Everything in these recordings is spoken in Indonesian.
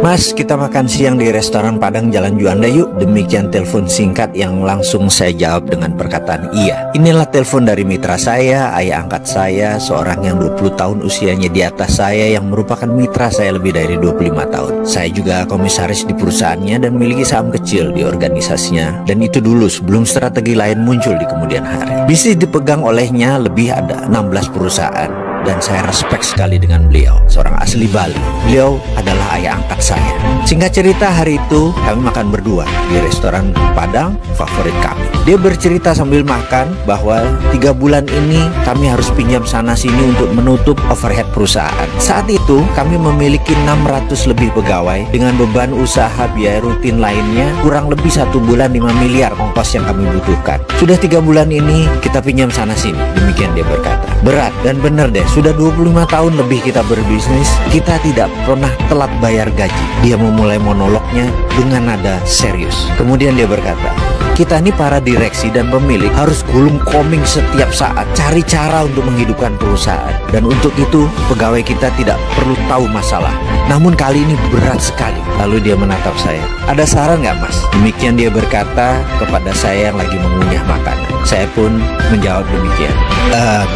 Mas, kita makan siang di restoran Padang Jalan Juanda yuk. Demikian telepon singkat yang langsung saya jawab dengan perkataan iya. Inilah telepon dari mitra saya, ayah angkat saya, seorang yang 20 tahun usianya di atas saya, yang merupakan mitra saya lebih dari 25 tahun. Saya juga komisaris di perusahaannya dan memiliki saham kecil di organisasinya. Dan itu dulu sebelum strategi lain muncul di kemudian hari. Bisnis dipegang olehnya lebih ada 16 perusahaan. Dan saya respect sekali dengan beliau, seorang asli Bali. Beliau adalah ayah angkat saya. Singkat cerita, hari itu kami makan berdua di restoran Padang favorit kami. Dia bercerita sambil makan bahwa 3 bulan ini kami harus pinjam sana sini untuk menutup overhead perusahaan. Saat itu kami memiliki 600 lebih pegawai dengan beban usaha biaya rutin lainnya kurang lebih 1 bulan 5 miliar ongkos yang kami butuhkan. Sudah 3 bulan ini kita pinjam sana sini, demikian dia berkata. Berat dan bener deh. Sudah 25 tahun lebih kita berbisnis, kita tidak pernah telat bayar gaji. Dia memulai monolognya dengan nada serius. Kemudian dia berkata, kita ini para direksi dan pemilik harus gulung koming setiap saat, cari cara untuk menghidupkan perusahaan. Dan untuk itu, pegawai kita tidak perlu tahu masalah. Namun kali ini berat sekali. Lalu dia menatap saya. Ada saran nggak, Mas? Demikian dia berkata kepada saya yang lagi mengunyah makanan. Saya pun menjawab demikian.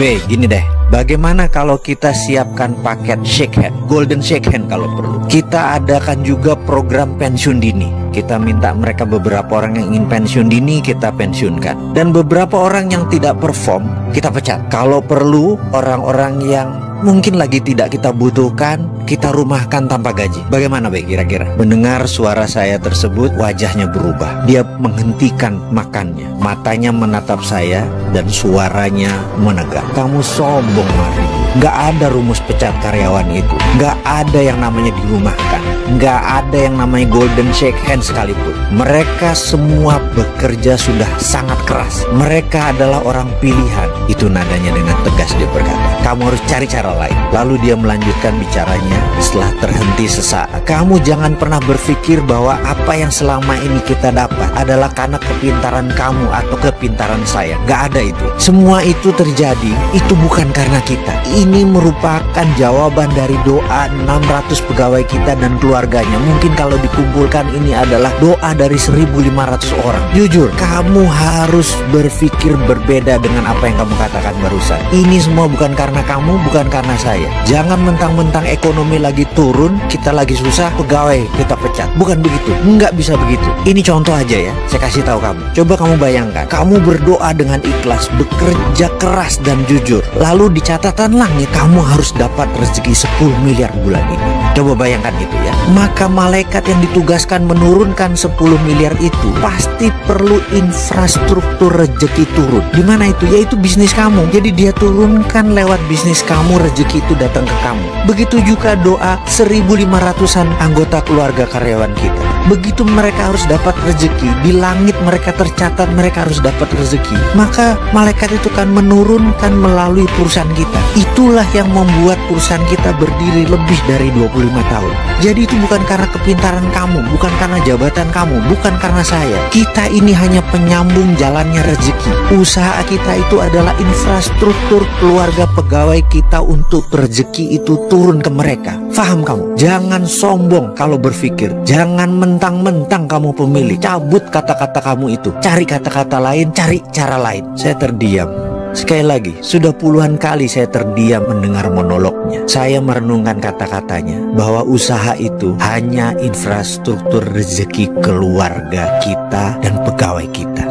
B, gini deh. Bagaimana kalau kita siapkan paket shake hand, golden shake hand kalau perlu. Kita adakan juga program pensiun dini. Kita minta mereka beberapa orang yang ingin pensiun dini, kita pensiunkan. Dan beberapa orang yang tidak perform, kita pecat. Kalau perlu, orang-orang yang mungkin lagi tidak kita butuhkan, kita rumahkan tanpa gaji. Bagaimana Be kira-kira? Mendengar suara saya tersebut, wajahnya berubah. Dia menghentikan makannya. Matanya menatap saya dan suaranya menegak. Kamu sombong, Mari. Nggak ada rumus pecat karyawan itu. Nggak ada yang namanya dirumahkan. Nggak ada yang namanya golden shake hand sekalipun. Mereka semua bekerja sudah sangat keras. Mereka adalah orang pilihan. Itu nadanya dengan tegas dia berkata. Kamu harus cari cara lain. Lalu dia melanjutkan bicaranya setelah terhenti sesaat. Kamu jangan pernah berpikir bahwa apa yang selama ini kita dapat adalah karena kepintaran kamu atau kepintaran saya. Gak ada itu. Semua itu terjadi, itu bukan karena kita. Ini merupakan jawaban dari doa 600 pegawai kita dan keluarganya. Mungkin kalau dikumpulkan ini adalah doa dari 1.500 orang. Jujur, kamu harus berpikir berbeda dengan apa yang kamu katakan barusan. Ini semua bukan karena kamu, bukan karena saya. Jangan mentang-mentang ekonomi lagi turun, kita lagi susah, pegawai kita pecat. Bukan begitu, nggak bisa begitu. Ini contoh aja ya, saya kasih tahu kamu. Coba kamu bayangkan, kamu berdoa dengan ikhlas, bekerja keras dan jujur. Lalu di catatan langit, kamu harus dapat rezeki 10 miliar bulan ini. Coba bayangkan itu ya. Maka malaikat yang ditugaskan menurunkan 10 miliar itu pasti perlu infrastruktur rezeki turun. Di mana itu? Yaitu bisnis kamu. Jadi dia turunkan lewat bisnis kamu, rezeki itu datang ke kamu. Begitu juga doa 1.500-an anggota keluarga karyawan kita. Begitu mereka harus dapat rezeki, di langit mereka tercatat mereka harus dapat rezeki, maka malaikat itu kan menurunkan melalui perusahaan kita. Itulah yang membuat perusahaan kita berdiri lebih dari 25 tahun. Jadi itu bukan karena kepintaran kamu, bukan karena jabatan kamu, bukan karena saya. Kita ini hanya penyambung jalannya rezeki. Usaha kita itu adalah infrastruktur keluarga pegawai kita untuk rezeki itu turun ke mereka. Faham kamu? Jangan sombong kalau berpikir. Jangan mentang-mentang kamu pemilik. Cabut kata-kata kamu itu. Cari kata-kata lain, cari cara lain. Saya terdiam. Sekali lagi, sudah puluhan kali saya terdiam mendengar monolognya. Saya merenungkan kata-katanya bahwa usaha itu hanya infrastruktur rezeki keluarga kita dan pegawai kita.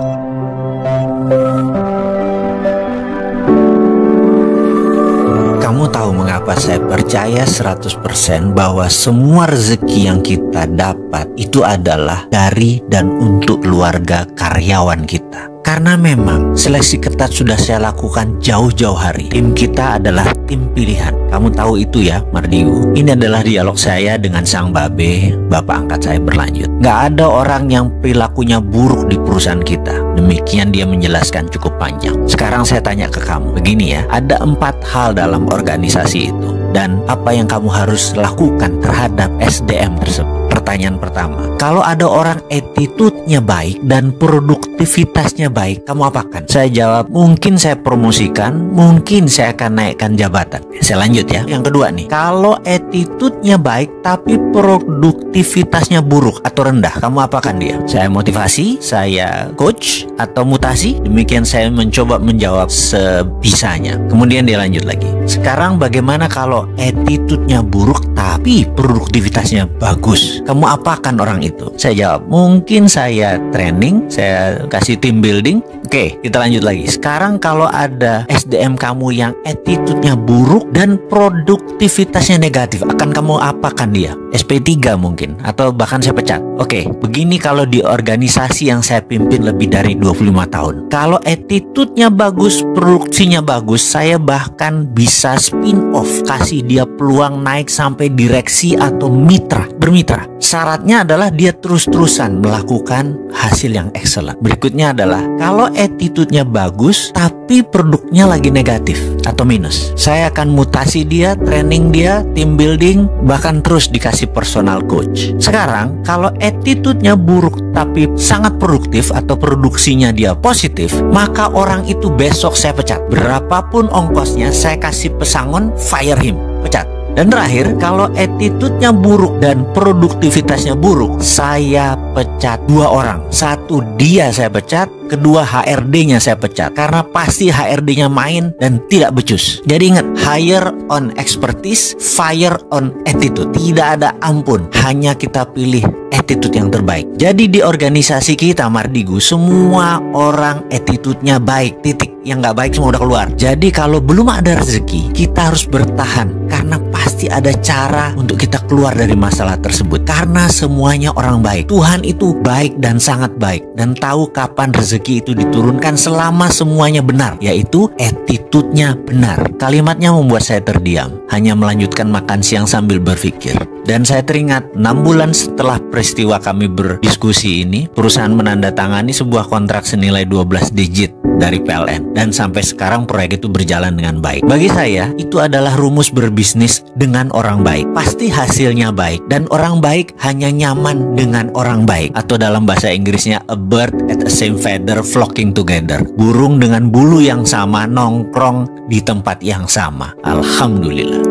Kamu tahu mengapa saya percaya 100% bahwa semua rezeki yang kita dapat itu adalah dari dan untuk keluarga karyawan kita. Karena memang seleksi ketat sudah saya lakukan jauh-jauh hari. Tim kita adalah tim pilihan. Kamu tahu itu ya, Mardiu. Ini adalah dialog saya dengan sang babe, bapak angkat saya berlanjut. Gak ada orang yang perilakunya buruk di perusahaan kita. Demikian dia menjelaskan cukup panjang. Sekarang saya tanya ke kamu. Begini ya, ada 4 hal dalam organisasi itu. Dan apa yang kamu harus lakukan terhadap SDM tersebut. pertanyaan pertama. Kalau ada orang attitude-nya baik dan produktivitasnya baik, kamu apakan? Saya jawab, mungkin saya promosikan, mungkin saya akan naikkan jabatan. Saya lanjut ya. Yang kedua nih, kalau attitude-nya baik tapi produktivitasnya buruk atau rendah, kamu apakan dia? Saya motivasi, saya coach, atau mutasi? Demikian saya mencoba menjawab sebisanya. Kemudian dia lanjut lagi. Sekarang bagaimana kalau attitude-nya buruk tapi produktivitasnya bagus? Kamu apakan orang itu? Saya jawab, mungkin saya training, saya kasih team building. Oke, kita lanjut lagi. Sekarang kalau ada SDM kamu yang attitude-nya buruk dan produktivitasnya negatif, akan kamu apakan dia? SP3 mungkin, atau bahkan saya pecat. Oke, begini kalau di organisasi yang saya pimpin lebih dari 25 tahun. Kalau attitude-nya bagus, produksinya bagus, saya bahkan bisa spin off, kasih dia peluang naik sampai direksi atau bermitra. Syaratnya adalah dia terus-terusan melakukan hasil yang excellent. Berikutnya adalah kalau attitude-nya bagus tapi produknya lagi negatif atau minus, saya akan mutasi dia, training dia, team building, bahkan terus dikasih personal coach. Sekarang kalau attitude-nya buruk tapi sangat produktif atau produksinya dia positif, maka orang itu besok saya pecat. Berapapun ongkosnya, saya kasih pesangon, fire him, pecat. Dan terakhir, kalau attitude-nya buruk dan produktivitasnya buruk, saya pecat 2 orang. Satu, dia saya pecat. Kedua, HRD-nya saya pecat. Karena pasti HRD-nya main dan tidak becus. Jadi ingat, hire on expertise, fire on attitude. Tidak ada ampun, hanya kita pilih attitude yang terbaik. Jadi di organisasi kita Mardigu, semua orang attitude-nya baik, titik. Yang nggak baik semua udah keluar. Jadi kalau belum ada rezeki, kita harus bertahan. Karena pasti ada cara untuk kita keluar dari masalah tersebut. Karena semuanya orang baik. Tuhan itu baik dan sangat baik. Dan tahu kapan rezeki itu diturunkan selama semuanya benar. Yaitu attitude-nya benar. Kalimatnya membuat saya terdiam. Hanya melanjutkan makan siang sambil berpikir. Dan saya teringat 6 bulan setelah peristiwa kami berdiskusi ini, perusahaan menandatangani sebuah kontrak senilai 12 digit dari PLN. Dan sampai sekarang proyek itu berjalan dengan baik. Bagi saya, itu adalah rumus berbisnis dengan orang baik. Pasti hasilnya baik. Dan orang baik hanya nyaman dengan orang baik. Atau dalam bahasa Inggrisnya, a bird at the same feather flocking together. Burung dengan bulu yang sama nongkrong di tempat yang sama. Alhamdulillah.